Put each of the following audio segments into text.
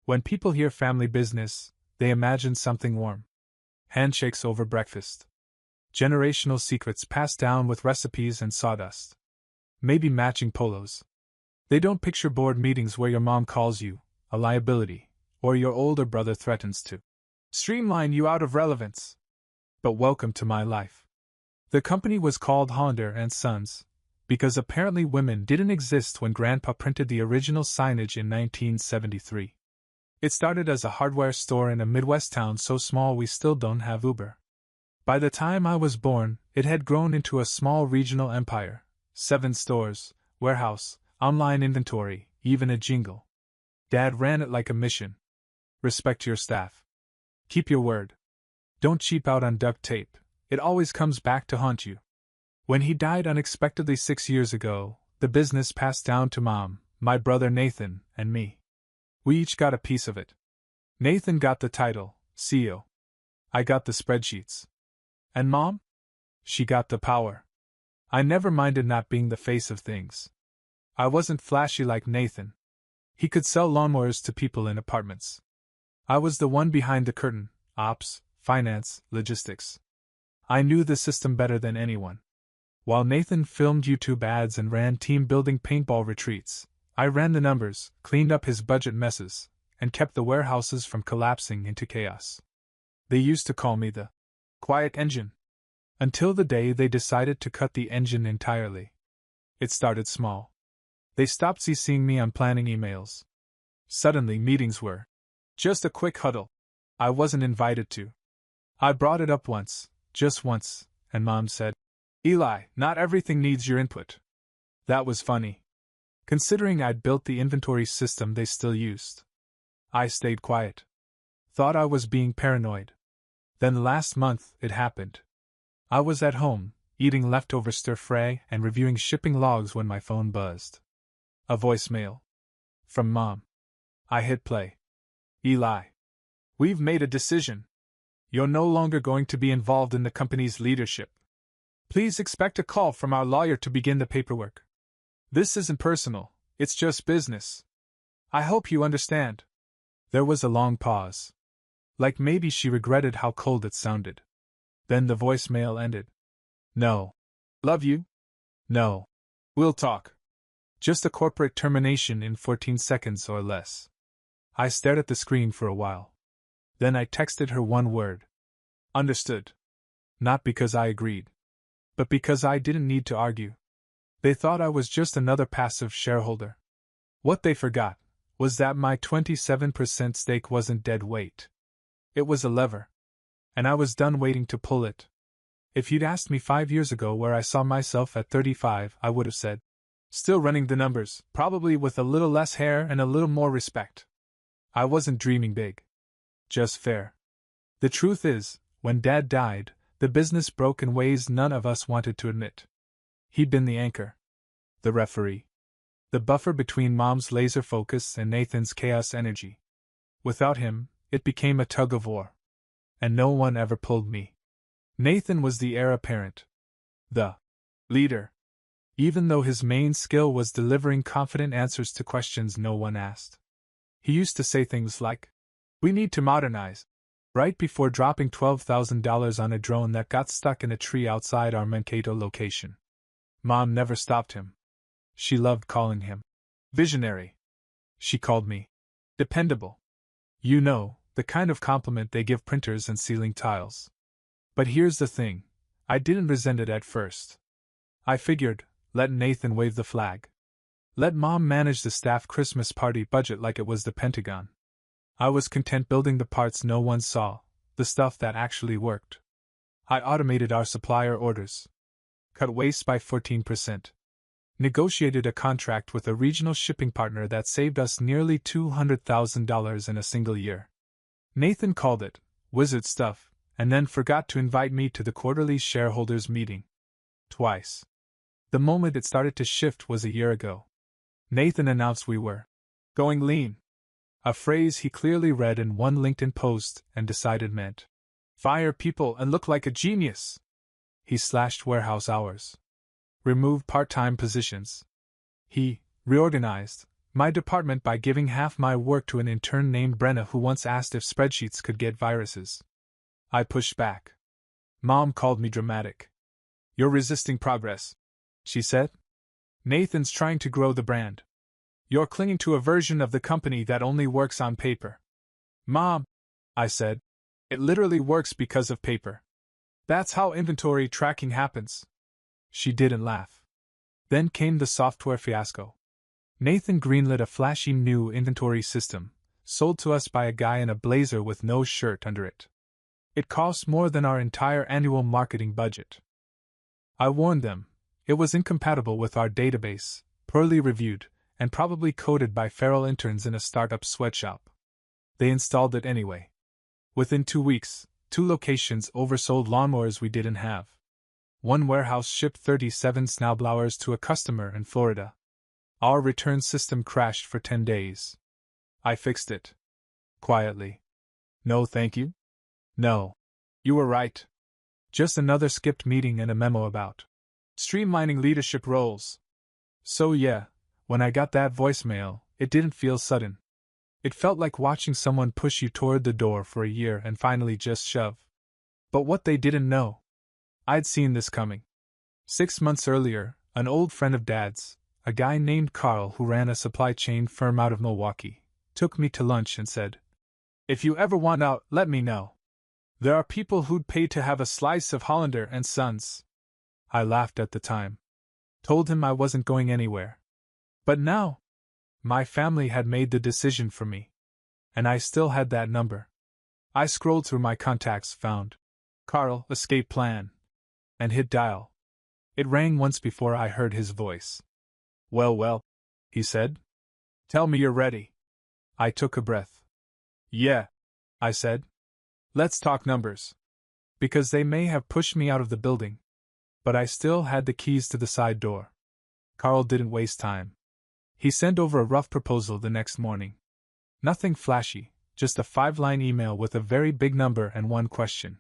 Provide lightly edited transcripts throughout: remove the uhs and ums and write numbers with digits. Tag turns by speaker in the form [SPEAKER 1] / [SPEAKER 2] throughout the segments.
[SPEAKER 1] When people hear family business, they imagine something warm. Handshakes over breakfast. Generational secrets passed down with recipes and sawdust. Maybe matching polos. They don't picture board meetings where your mom calls you a liability, or your older brother threatens to streamline you out of relevance. But welcome to my life. The company was called Hollander and Sons, because apparently women didn't exist when Grandpa printed the original signage in 1973. It started as a hardware store in a Midwest town so small we still don't have Uber. By the time I was born, it had grown into a small regional empire. 7 stores, warehouse, online inventory, even a jingle. Dad ran it like a mission. Respect your staff. Keep your word. Don't cheap out on duct tape, it always comes back to haunt you. When he died unexpectedly 6 years ago, the business passed down to Mom, my brother Nathan, and me. We each got a piece of it. Nathan got the title, CEO. I got the spreadsheets. And Mom? She got the power. I never minded not being the face of things. I wasn't flashy like Nathan. He could sell lawnmowers to people in apartments. I was the one behind the curtain, ops, finance, logistics. I knew the system better than anyone. While Nathan filmed YouTube ads and ran team-building paintball retreats, I ran the numbers, cleaned up his budget messes, and kept the warehouses from collapsing into chaos. They used to call me the quiet engine. Until the day they decided to cut the engine entirely. It started small. They stopped CCing me on planning emails. Suddenly meetings were just a quick huddle. I wasn't invited to. I brought it up once, just once, and Mom said, "Eli, not everything needs your input." That was funny. Considering I'd built the inventory system they still used. I stayed quiet. Thought I was being paranoid. Then last month, it happened. I was at home, eating leftover stir-fry and reviewing shipping logs when my phone buzzed. A voicemail. From Mom. I hit play. "Eli. We've made a decision. You're no longer going to be involved in the company's leadership. Please expect a call from our lawyer to begin the paperwork. This isn't personal, it's just business. I hope you understand." There was a long pause. Like maybe she regretted how cold it sounded. Then the voicemail ended. "No. Love you? No. We'll talk." Just a corporate termination in 14 seconds or less. I stared at the screen for a while. Then I texted her one word. Understood. Not because I agreed. But because I didn't need to argue. They thought I was just another passive shareholder. What they forgot was that my 27% stake wasn't dead weight. It was a lever. And I was done waiting to pull it. If you'd asked me 5 years ago where I saw myself at 35, I would have said, still running the numbers, probably with a little less hair and a little more respect. I wasn't dreaming big. Just fair. The truth is, when Dad died, the business broke in ways none of us wanted to admit. He'd been the anchor. The referee. The buffer between Mom's laser focus and Nathan's chaos energy. Without him, it became a tug-of-war. And no one ever pulled me. Nathan was the heir apparent. The leader. Even though his main skill was delivering confident answers to questions no one asked. He used to say things like, "We need to modernize," right before dropping $12,000 on a drone that got stuck in a tree outside our Mankato location. Mom never stopped him. She loved calling him visionary. She called me dependable. You know, the kind of compliment they give printers and ceiling tiles. But here's the thing, I didn't resent it at first. I figured, let Nathan wave the flag. Let Mom manage the staff Christmas party budget like it was the Pentagon. I was content building the parts no one saw, the stuff that actually worked. I automated our supplier orders. Cut waste by 14%. Negotiated a contract with a regional shipping partner that saved us nearly $200,000 in a single year. Nathan called it wizard stuff, and then forgot to invite me to the quarterly shareholders meeting. Twice. The moment it started to shift was a year ago. Nathan announced we were going lean. A phrase he clearly read in one LinkedIn post and decided meant fire people and look like a genius. He slashed warehouse hours. Removed part-time positions. He reorganized, my department by giving half my work to an intern named Brenna who once asked if spreadsheets could get viruses. I pushed back. Mom called me dramatic. "You're resisting progress," she said. "Nathan's trying to grow the brand. You're clinging to a version of the company that only works on paper." "Mom," I said, "it literally works because of paper. That's how inventory tracking happens." She didn't laugh. Then came the software fiasco. Nathan greenlit a flashy new inventory system, sold to us by a guy in a blazer with no shirt under it. It cost more than our entire annual marketing budget. I warned them, it was incompatible with our database, poorly reviewed, and probably coded by feral interns in a startup sweatshop. They installed it anyway. Within 2 weeks, 2 locations oversold lawnmowers we didn't have. One warehouse shipped 37 snowblowers to a customer in Florida. Our return system crashed for 10 days. I fixed it. Quietly. "No, thank you." "No. You were right. Just another skipped meeting and a memo about streamlining leadership roles." So yeah, when I got that voicemail, it didn't feel sudden. It felt like watching someone push you toward the door for a year and finally just shove. But what they didn't know, I'd seen this coming. 6 months earlier, an old friend of Dad's, a guy named Carl who ran a supply chain firm out of Milwaukee, took me to lunch and said, "If you ever want out, let me know. There are people who'd pay to have a slice of Hollander and Sons." I laughed at the time. Told him I wasn't going anywhere. But now, my family had made the decision for me. And I still had that number. I scrolled through my contacts, found Carl, escape plan, and hit dial. It rang once before I heard his voice. Well, he said. "Tell me you're ready." I took a breath. "Yeah," I said. "Let's talk numbers." Because they may have pushed me out of the building. But I still had the keys to the side door. Carl didn't waste time. He sent over a rough proposal the next morning. Nothing flashy, just a 5-line email with a very big number and one question.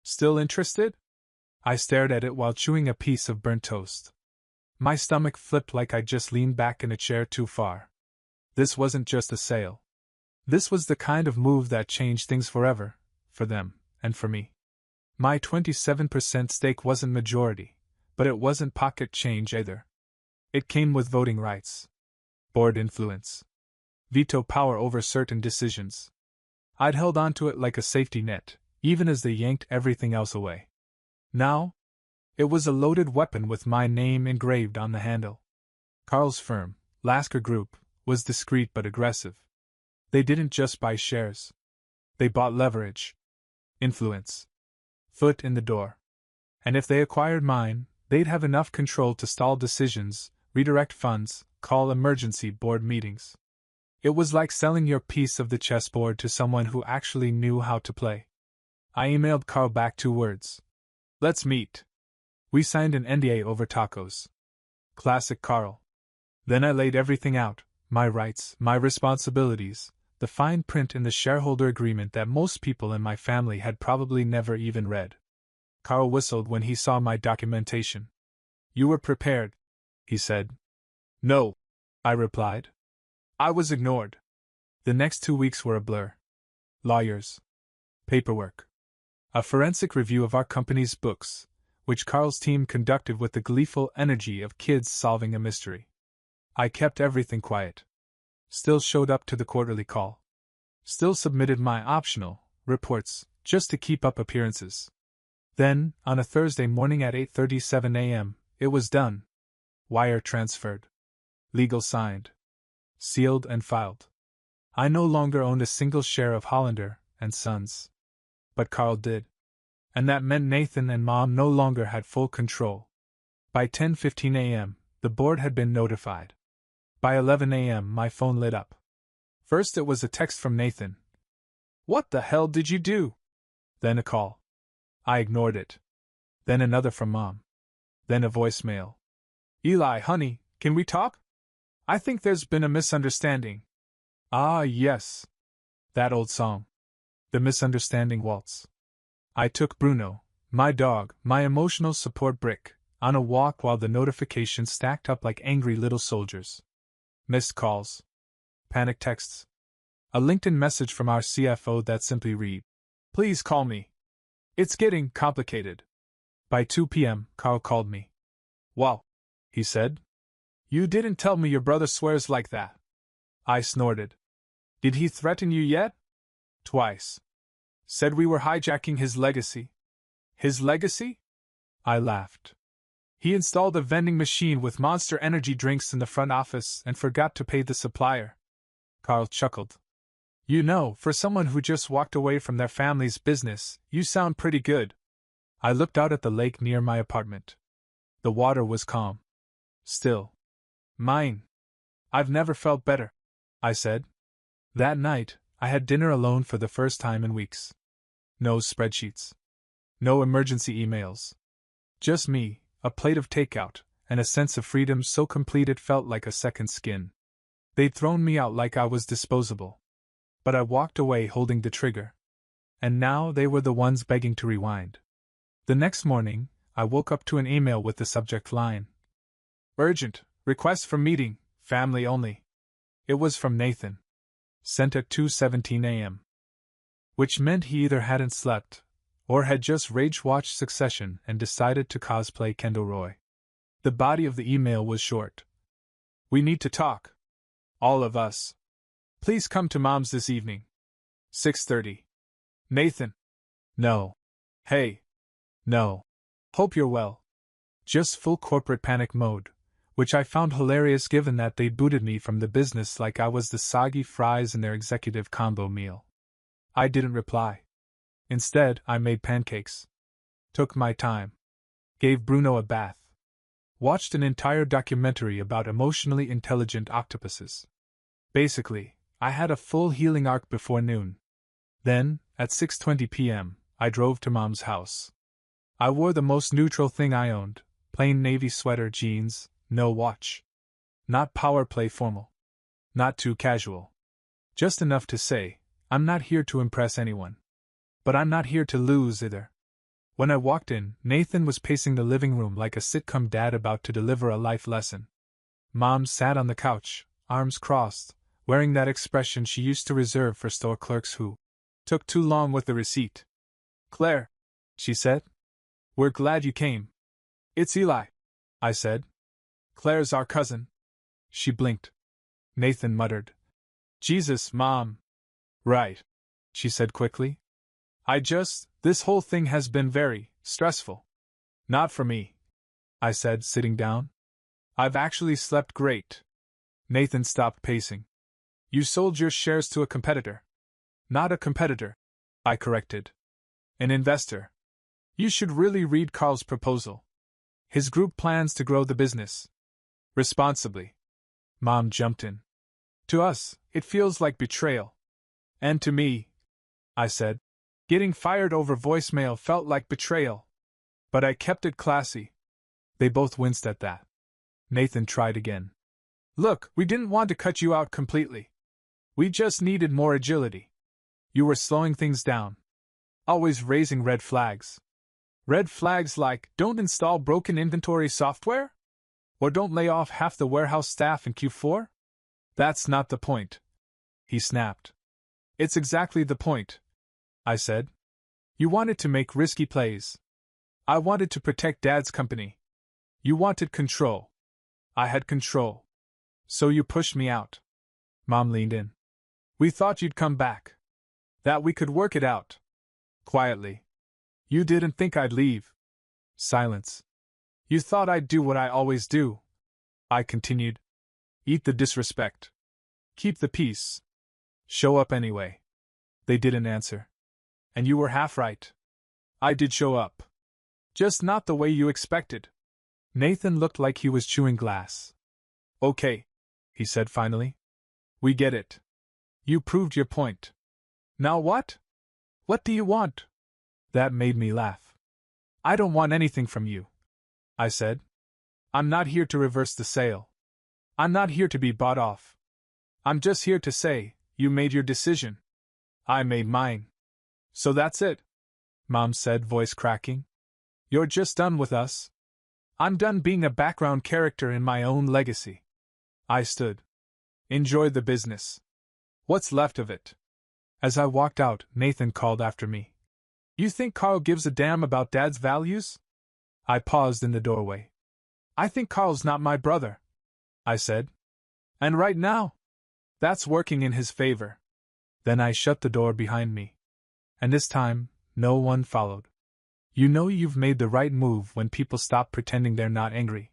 [SPEAKER 1] "Still interested?" I stared at it while chewing a piece of burnt toast. My stomach flipped like I'd just leaned back in a chair too far. This wasn't just a sale. This was the kind of move that changed things forever, for them, and for me. My 27% stake wasn't majority, but it wasn't pocket change either. It came with voting rights, board influence, veto power over certain decisions. I'd held onto it like a safety net, even as they yanked everything else away. Now, it was a loaded weapon with my name engraved on the handle. Carl's firm, Lasker Group, was discreet but aggressive. They didn't just buy shares. They bought leverage, influence, foot in the door. And if they acquired mine, they'd have enough control to stall decisions, redirect funds, call emergency board meetings. It was like selling your piece of the chessboard to someone who actually knew how to play. I emailed Carl back 2 words. "Let's meet." We signed an NDA over tacos. Classic Carl. Then I laid everything out, my rights, my responsibilities, the fine print in the shareholder agreement that most people in my family had probably never even read. Carl whistled when he saw my documentation. "You were prepared," he said. "No," I replied. I was ignored. The next 2 weeks were a blur. Lawyers. Paperwork. A forensic review of our company's books, which Carl's team conducted with the gleeful energy of kids solving a mystery. I kept everything quiet. Still showed up to the quarterly call. Still submitted my optional reports, just to keep up appearances. Then, on a Thursday morning at 8:37 a.m., it was done. Wire transferred. Legal signed. Sealed and filed. I no longer owned a single share of Hollander and Sons. But Carl did. And that meant Nathan and Mom no longer had full control. By 10:15 a.m., the board had been notified. By 11 a.m., my phone lit up. First it was a text from Nathan. "What the hell did you do?" Then a call. I ignored it. Then another from Mom. Then a voicemail. "Eli, honey, can we talk? I think there's been a misunderstanding." Ah, yes. That old song. The Misunderstanding Waltz. I took Bruno, my dog, my emotional support brick, on a walk while the notifications stacked up like angry little soldiers. Missed calls. Panic texts. A LinkedIn message from our CFO that simply read, "Please call me. It's getting complicated." By 2 p.m., Carl called me. "Wow," he said. "You didn't tell me your brother swears like that." I snorted. "Did he threaten you yet?" "Twice. Said we were hijacking his legacy." "His legacy?" I laughed. "He installed a vending machine with Monster energy drinks in the front office and forgot to pay the supplier." Carl chuckled. "You know, for someone who just walked away from their family's business, you sound pretty good." I looked out at the lake near my apartment. The water was calm. Still. "Mine. I've never felt better," I said. That night, I had dinner alone for the first time in weeks. No spreadsheets. No emergency emails. Just me, a plate of takeout, and a sense of freedom so complete it felt like a second skin. They'd thrown me out like I was disposable. But I walked away holding the trigger. And now they were the ones begging to rewind. The next morning, I woke up to an email with the subject line, "Urgent, request for meeting, family only." It was from Nathan. Sent at 2:17 a.m. Which meant he either hadn't slept, or had just rage-watched Succession and decided to cosplay Kendall Roy. The body of the email was short. "We need to talk. All of us. Please come to Mom's this evening. 6:30. Nathan." "No." "Hey." "No. Hope you're well." Just full corporate panic mode, which I found hilarious given that they booted me from the business like I was the soggy fries in their executive combo meal. I didn't reply. Instead, I made pancakes. Took my time. Gave Bruno a bath. Watched an entire documentary about emotionally intelligent octopuses. Basically, I had a full healing arc before noon. Then, at 6:20 p.m., I drove to Mom's house. I wore the most neutral thing I owned, plain navy sweater, jeans, no watch. Not power play formal. Not too casual. Just enough to say, I'm not here to impress anyone. But I'm not here to lose either. When I walked in, Nathan was pacing the living room like a sitcom dad about to deliver a life lesson. Mom sat on the couch, arms crossed, wearing that expression she used to reserve for store clerks who took too long with the receipt. "Claire," she said, "we're glad you came." "It's Eli," I said. "Claire's our cousin." She blinked. Nathan muttered, "Jesus, Mom." "Right," she said quickly. This whole thing has been very stressful." "Not for me," I said, sitting down. "I've actually slept great." Nathan stopped pacing. "You sold your shares to a competitor." "Not a competitor," I corrected. "An investor. You should really read Carl's proposal. His group plans to grow the business responsibly." Mom jumped in. "To us, it feels like betrayal." "And to me," I said. "Getting fired over voicemail felt like betrayal. But I kept it classy." They both winced at that. Nathan tried again. "Look, we didn't want to cut you out completely. We just needed more agility. You were slowing things down. Always raising red flags. Red flags like, don't install broken inventory software? Or don't lay off half the warehouse staff in Q4? That's not the point," he snapped. "It's exactly the point," I said. "You wanted to make risky plays. I wanted to protect Dad's company. You wanted control. I had control. So you pushed me out." Mom leaned in. "We thought you'd come back. That we could work it out." Quietly. "You didn't think I'd leave." Silence. "You thought I'd do what I always do," I continued. "Eat the disrespect. Keep the peace. Show up anyway." They didn't answer. "And you were half right. I did show up. Just not the way you expected." Nathan looked like he was chewing glass. "Okay," he said finally. "We get it. You proved your point. Now what? What do you want?" That made me laugh. "I don't want anything from you," I said. "I'm not here to reverse the sale. I'm not here to be bought off. I'm just here to say, you made your decision. I made mine. So that's it," Mom said, voice cracking. "You're just done with us. I'm done being a background character in my own legacy." I stood. Enjoy the business. What's left of it? As I walked out, Nathan called after me. You think Carl gives a damn about Dad's values? I paused in the doorway. I think Carl's not my brother, I said. And right now, that's working in his favor. Then I shut the door behind me. And this time, no one followed. You know you've made the right move when people stop pretending they're not angry.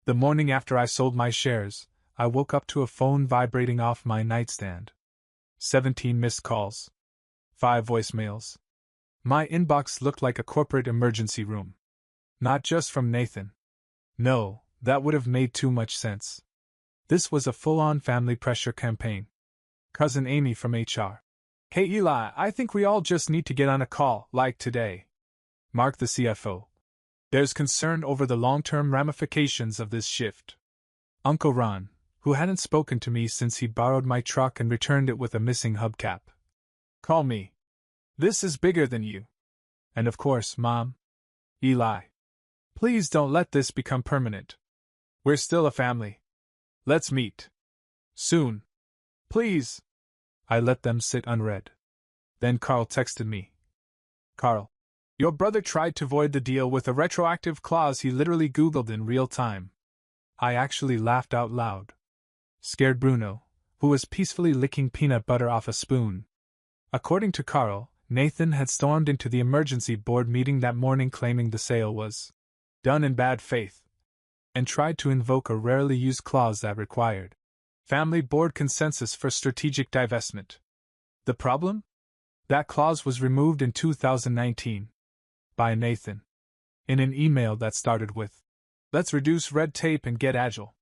[SPEAKER 1] The morning after I sold my shares, I woke up to a phone vibrating off my nightstand. 17 missed calls. 5 voicemails. My inbox looked like a corporate emergency room. Not just from Nathan. No, that would have made too much sense. This was a full-on family pressure campaign. Cousin Amy from HR. Hey Eli, I think we all just need to get on a call, like today. Mark the CFO. There's concern over the long-term ramifications of this shift. Uncle Ron, who hadn't spoken to me since he borrowed my truck and returned it with a missing hubcap. Call me. This is bigger than you. And of course, Mom. Eli. Please don't let this become permanent. We're still a family. Let's meet. Soon. Please. I let them sit unread. Then Carl texted me. Carl. Your brother tried to void the deal with a retroactive clause he literally Googled in real time. I actually laughed out loud. Scared Bruno, who was peacefully licking peanut butter off a spoon. According to Carl, Nathan had stormed into the emergency board meeting that morning claiming the sale was done in bad faith, and tried to invoke a rarely used clause that required family board consensus for strategic divestment. The problem? That clause was removed in 2019 by Nathan in an email that started with, "Let's reduce red tape and get agile."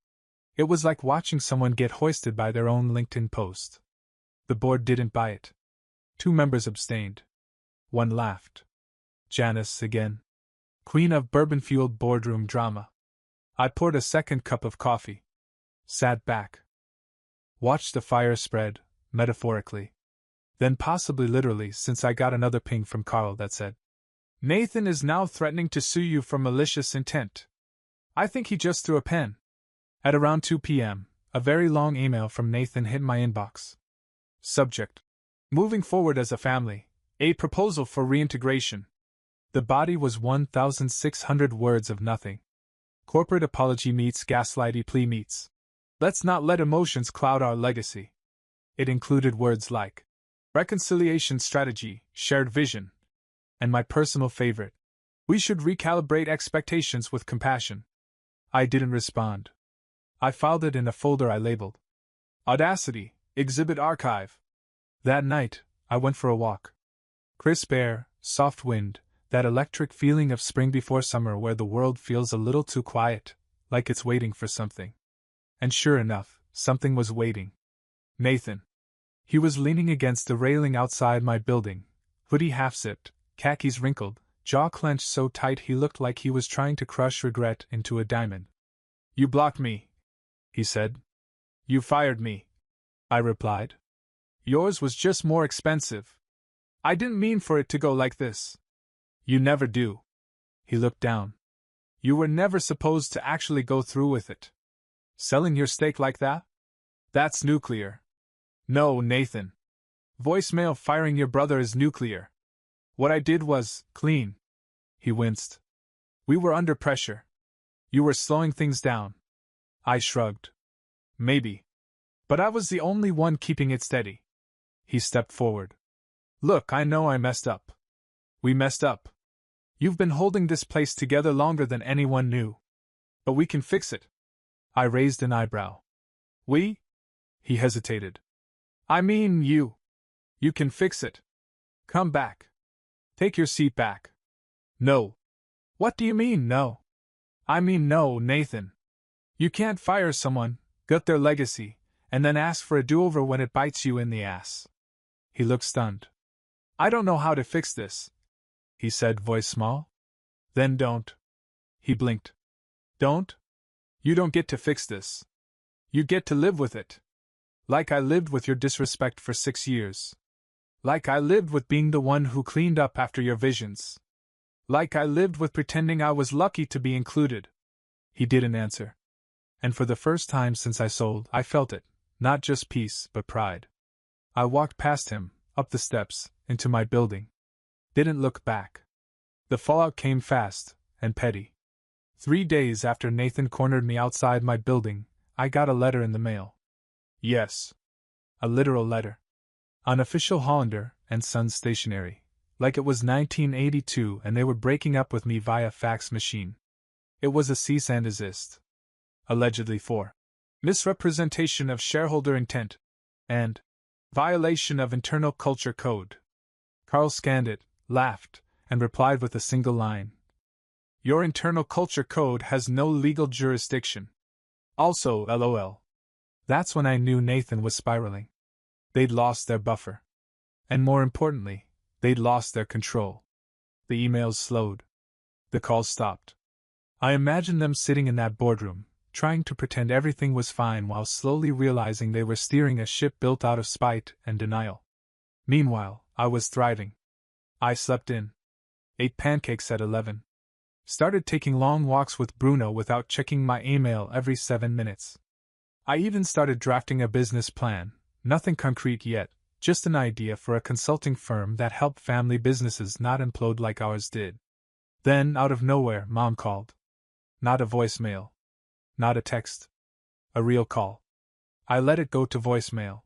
[SPEAKER 1] It was like watching someone get hoisted by their own LinkedIn post. The board didn't buy it. 2 members abstained. 1 laughed. Janice again. Queen of bourbon-fueled boardroom drama. I poured a second cup of coffee. Sat back. Watched the fire spread, metaphorically. Then possibly literally, since I got another ping from Carl that said, Nathan is now threatening to sue you for malicious intent. I think he just threw a pen. At around 2 p.m., a very long email from Nathan hit my inbox. Subject: Moving forward as a family, a proposal for reintegration. The body was 1,600 words of nothing. Corporate apology meets gaslighty plea meets. Let's not let emotions cloud our legacy. It included words like reconciliation strategy, shared vision, and my personal favorite, we should recalibrate expectations with compassion. I didn't respond. I filed it in a folder I labeled Audacity, Exhibit Archive. That night, I went for a walk. Crisp air, soft wind, that electric feeling of spring before summer where the world feels a little too quiet, like it's waiting for something. And sure enough, something was waiting. Nathan. He was leaning against the railing outside my building, hoodie half-zipped, khakis wrinkled, jaw clenched so tight he looked like he was trying to crush regret into a diamond. You blocked me, he said. You fired me, I replied. Yours was just more expensive. I didn't mean for it to go like this. You never do. He looked down. You were never supposed to actually go through with it. Selling your stake like that? That's nuclear. No, Nathan. Voicemail firing your brother is nuclear. What I did was clean. He winced. We were under pressure. You were slowing things down. I shrugged. Maybe. But I was the only one keeping it steady. He stepped forward. Look, I know I messed up. We messed up. You've been holding this place together longer than anyone knew. But we can fix it. I raised an eyebrow. We? He hesitated. I mean you. You can fix it. Come back. Take your seat back. No. What do you mean, no? I mean no, Nathan. You can't fire someone, gut their legacy, and then ask for a do-over when it bites you in the ass. He looked stunned. I don't know how to fix this, he said, voice small. Then don't. He blinked. Don't? You don't get to fix this. You get to live with it. Like I lived with your disrespect for 6 years. Like I lived with being the one who cleaned up after your visions. Like I lived with pretending I was lucky to be included. He didn't answer. And for the first time since I sold, I felt it, Not just peace, but pride. I walked past him, up the steps, into my building. Didn't look back. The fallout came fast, and petty. 3 days after Nathan cornered me outside my building, I got a letter in the mail. Yes. A literal letter. Unofficial Hollander and Sons stationery. Like it was 1982 and they were breaking up with me via fax machine. It was a cease and desist. Allegedly for misrepresentation of shareholder intent and violation of internal culture code. Carl scanned it, laughed, and replied with a single line. Your internal culture code has no legal jurisdiction. Also, LOL. That's when I knew Nathan was spiraling. They'd lost their buffer. And more importantly, they'd lost their control. The emails slowed. The calls stopped. I imagined them sitting in that boardroom, trying to pretend everything was fine while slowly realizing they were steering a ship built out of spite and denial. Meanwhile, I was thriving. I slept in. Ate pancakes at 11. Started taking long walks with Bruno without checking my email every 7 minutes. I even started drafting a business plan, nothing concrete yet, just an idea for a consulting firm that helped family businesses not implode like ours did. Then, out of nowhere, Mom called. Not a voicemail. Not a text. A real call. I let it go to voicemail.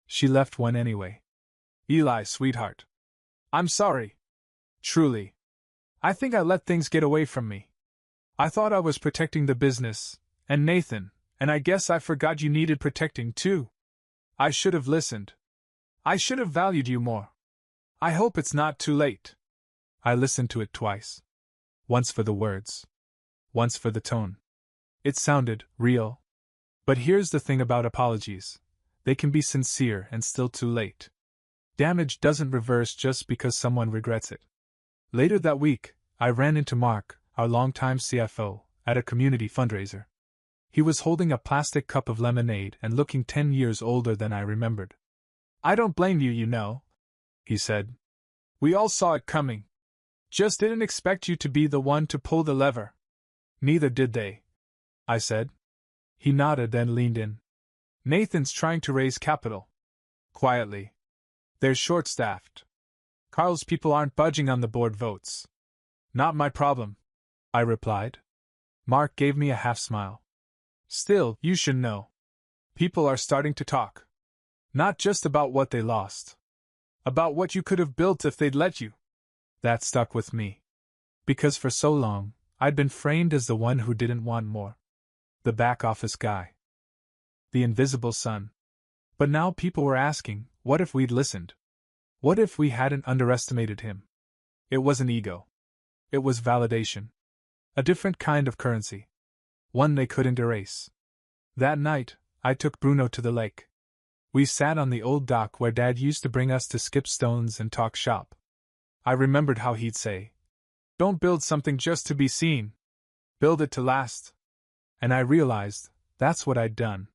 [SPEAKER 1] She left one anyway. Eli, sweetheart. I'm sorry. Truly. I think I let things get away from me. I thought I was protecting the business, and Nathan, and I guess I forgot you needed protecting too. I should have listened. I should have valued you more. I hope it's not too late. I listened to it twice. Once for the words. Once for the tone. It sounded real. But here's the thing about apologies. They can be sincere and still too late. Damage doesn't reverse just because someone regrets it. Later that week, I ran into Mark, our longtime CFO, at a community fundraiser. He was holding a plastic cup of lemonade and looking 10 years older than I remembered. I don't blame you, you know, he said. We all saw it coming. Just didn't expect you to be the one to pull the lever. Neither did they, I said. He nodded, then leaned in. Nathan's trying to raise capital. Quietly. They're short-staffed. Carl's people aren't budging on the board votes. Not my problem, I replied. Mark gave me a half-smile. Still, you should know. People are starting to talk. Not just about what they lost. About what you could have built if they'd let you. That stuck with me. Because for so long, I'd been framed as the one who didn't want more. The back-office guy. The invisible son. But now people were asking, what if we'd listened? What if we hadn't underestimated him? It wasn't ego. It was validation. A different kind of currency. One they couldn't erase. That night, I took Bruno to the lake. We sat on the old dock where Dad used to bring us to skip stones and talk shop. I remembered how he'd say, "Don't build something just to be seen. Build it to last." And I realized, that's what I'd done.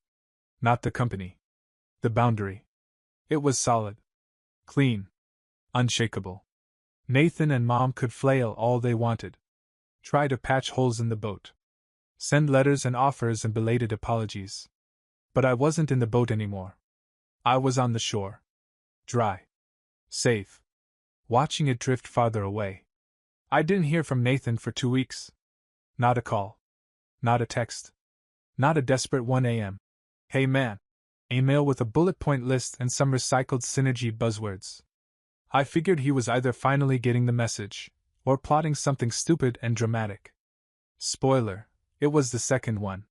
[SPEAKER 1] Not the company. The boundary. It was solid. Clean. Unshakable. Nathan and Mom could flail all they wanted. Try to patch holes in the boat. Send letters and offers and belated apologies. But I wasn't in the boat anymore. I was on the shore. Dry. Safe. Watching it drift farther away. I didn't hear from Nathan for 2 weeks. Not a call. Not a text. Not a desperate 1 a.m. Hey man. Email with a bullet point list and some recycled synergy buzzwords. I figured he was either finally getting the message, or plotting something stupid and dramatic. Spoiler, it was the second one.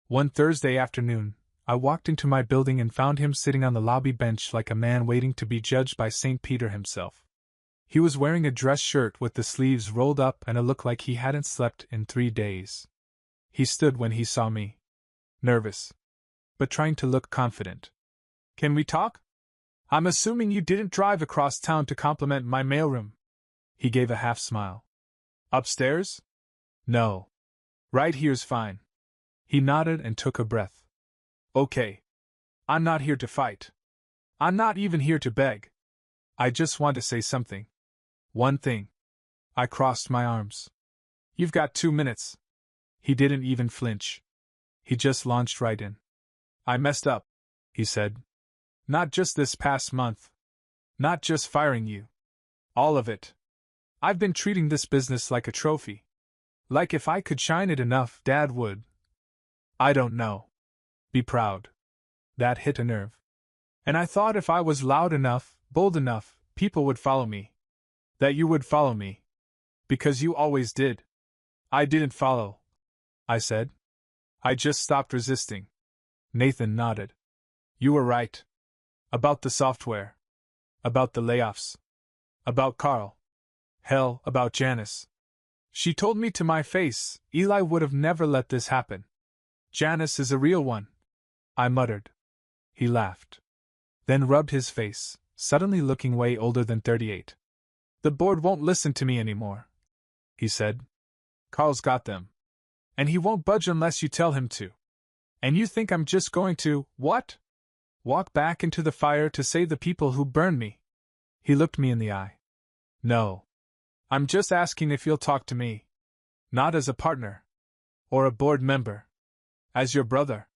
[SPEAKER 1] One Thursday afternoon, I walked into my building and found him sitting on the lobby bench like a man waiting to be judged by St. Peter himself. He was wearing a dress shirt with the sleeves rolled up and a look like he hadn't slept in 3 days. He stood when he saw me. Nervous. But trying to look confident. Can we talk? I'm assuming you didn't drive across town to compliment my mailroom. He gave a half smile. Upstairs? No. Right here's fine. He nodded and took a breath. Okay. I'm not here to fight. I'm not even here to beg. I just want to say something. One thing. I crossed my arms. You've got 2 minutes. He didn't even flinch. He just launched right in. I messed up. he said. Not just this past month. Not just firing you. All of it. I've been treating this business like a trophy. Like if I could shine it enough, Dad would. I don't know. Be proud. That hit a nerve. And I thought if I was loud enough, bold enough, people would follow me. That you would follow me. Because you always did. I didn't follow, I said. I just stopped resisting. Nathan nodded. You were right. About the software. About the layoffs. About Carl. Hell, about Janice. She told me to my face, Eli would have never let this happen. Janice is a real one, I muttered. He laughed. Then rubbed his face, suddenly looking way older than 38. The board won't listen to me anymore, he said. Carl's got them. And he won't budge unless you tell him to. And you think I'm just going to, what? Walk back into the fire to save the people who burned me? He looked me in the eye. No. I'm just asking if you'll talk to me. Not as a partner. Or a board member. As your brother.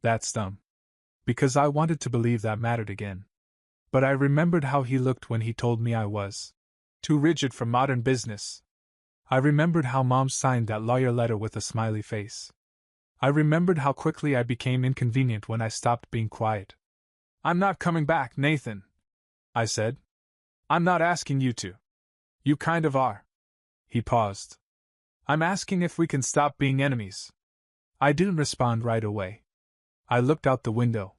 [SPEAKER 1] That stung. Because I wanted to believe that mattered again. But I remembered how he looked when he told me I was too rigid for modern business. I remembered how Mom signed that lawyer letter with a smiley face. I remembered how quickly I became inconvenient when I stopped being quiet. I'm not coming back, Nathan, I said. I'm not asking you to. You kind of are. He paused. I'm asking if we can stop being enemies. I didn't respond right away. I looked out the window.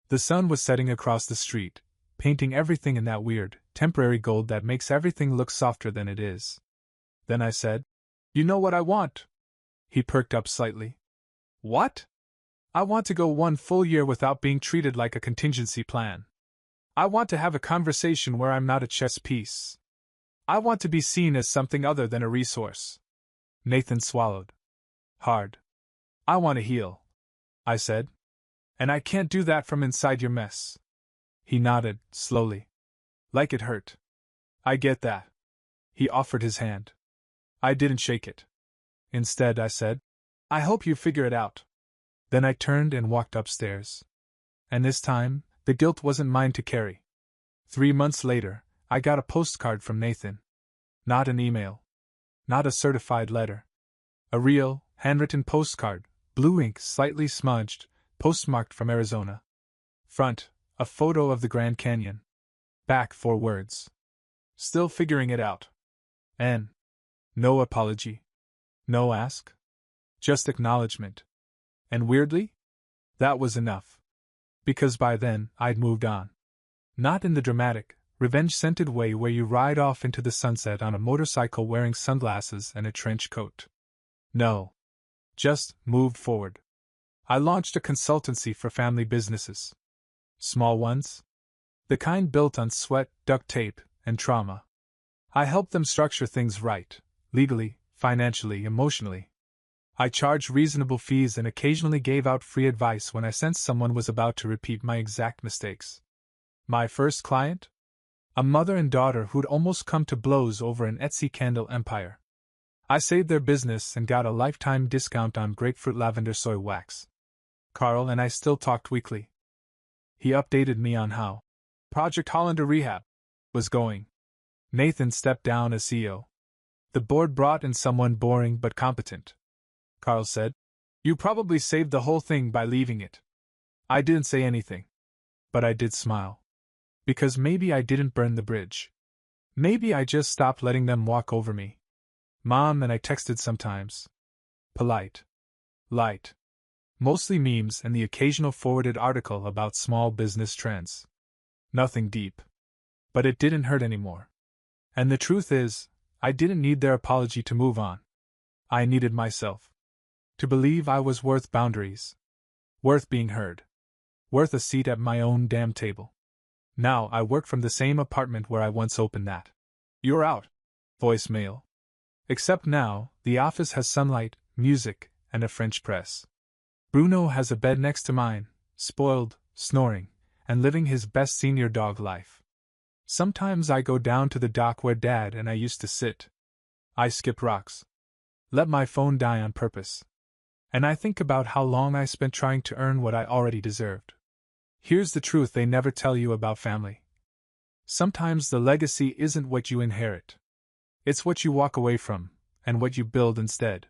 [SPEAKER 1] The sun was setting across the street, painting everything in that weird, temporary gold that makes everything look softer than it is. Then I said, You know what I want? He perked up slightly. What? I want to go 1 full year without being treated like a contingency plan. I want to have a conversation where I'm not a chess piece. I want to be seen as something other than a resource. Nathan swallowed. Hard. I want to heal, I said. And I can't do that from inside your mess. He nodded, slowly. Like it hurt. I get that. He offered his hand. I didn't shake it. Instead, I said, I hope you figure it out. Then I turned and walked upstairs. And this time, the guilt wasn't mine to carry. 3 months later, I got a postcard from Nathan. Not an email. Not a certified letter. A real, handwritten postcard, blue ink slightly smudged, postmarked from Arizona. Front, a photo of the Grand Canyon. Back 4 words. Still figuring it out. N. No apology. No ask. Just acknowledgement. And weirdly, that was enough. Because by then, I'd moved on. Not in the dramatic, revenge-scented way where you ride off into the sunset on a motorcycle wearing sunglasses and a trench coat. No. Just moved forward. I launched a consultancy for family businesses. Small ones. The kind built on sweat, duct tape, and trauma. I helped them structure things right, legally, financially, emotionally. I charged reasonable fees and occasionally gave out free advice when I sensed someone was about to repeat my exact mistakes. My first client? A mother and daughter who'd almost come to blows over an Etsy candle empire. I saved their business and got a lifetime discount on grapefruit lavender soy wax. Carl and I still talked weekly. He updated me on how Project Hollander Rehab was going. Nathan stepped down as CEO. The board brought in someone boring but competent. Carl said, You probably saved the whole thing by leaving it. I didn't say anything. But I did smile. Because maybe I didn't burn the bridge. Maybe I just stopped letting them walk over me. Mom and I texted sometimes. Polite. Light. Mostly memes and the occasional forwarded article about small business trends. Nothing deep. But it didn't hurt anymore. And the truth is, I didn't need their apology to move on. I needed myself. To believe I was worth boundaries. Worth being heard. Worth a seat at my own damn table. Now I work from the same apartment where I once opened that. You're out. Voicemail. Except now, the office has sunlight, music, and a French press. Bruno has a bed next to mine, spoiled, snoring, and living his best senior dog life. Sometimes I go down to the dock where Dad and I used to sit. I skip rocks. Let my phone die on purpose. And I think about how long I spent trying to earn what I already deserved. Here's the truth they never tell you about family. Sometimes the legacy isn't what you inherit. It's what you walk away from, and what you build instead.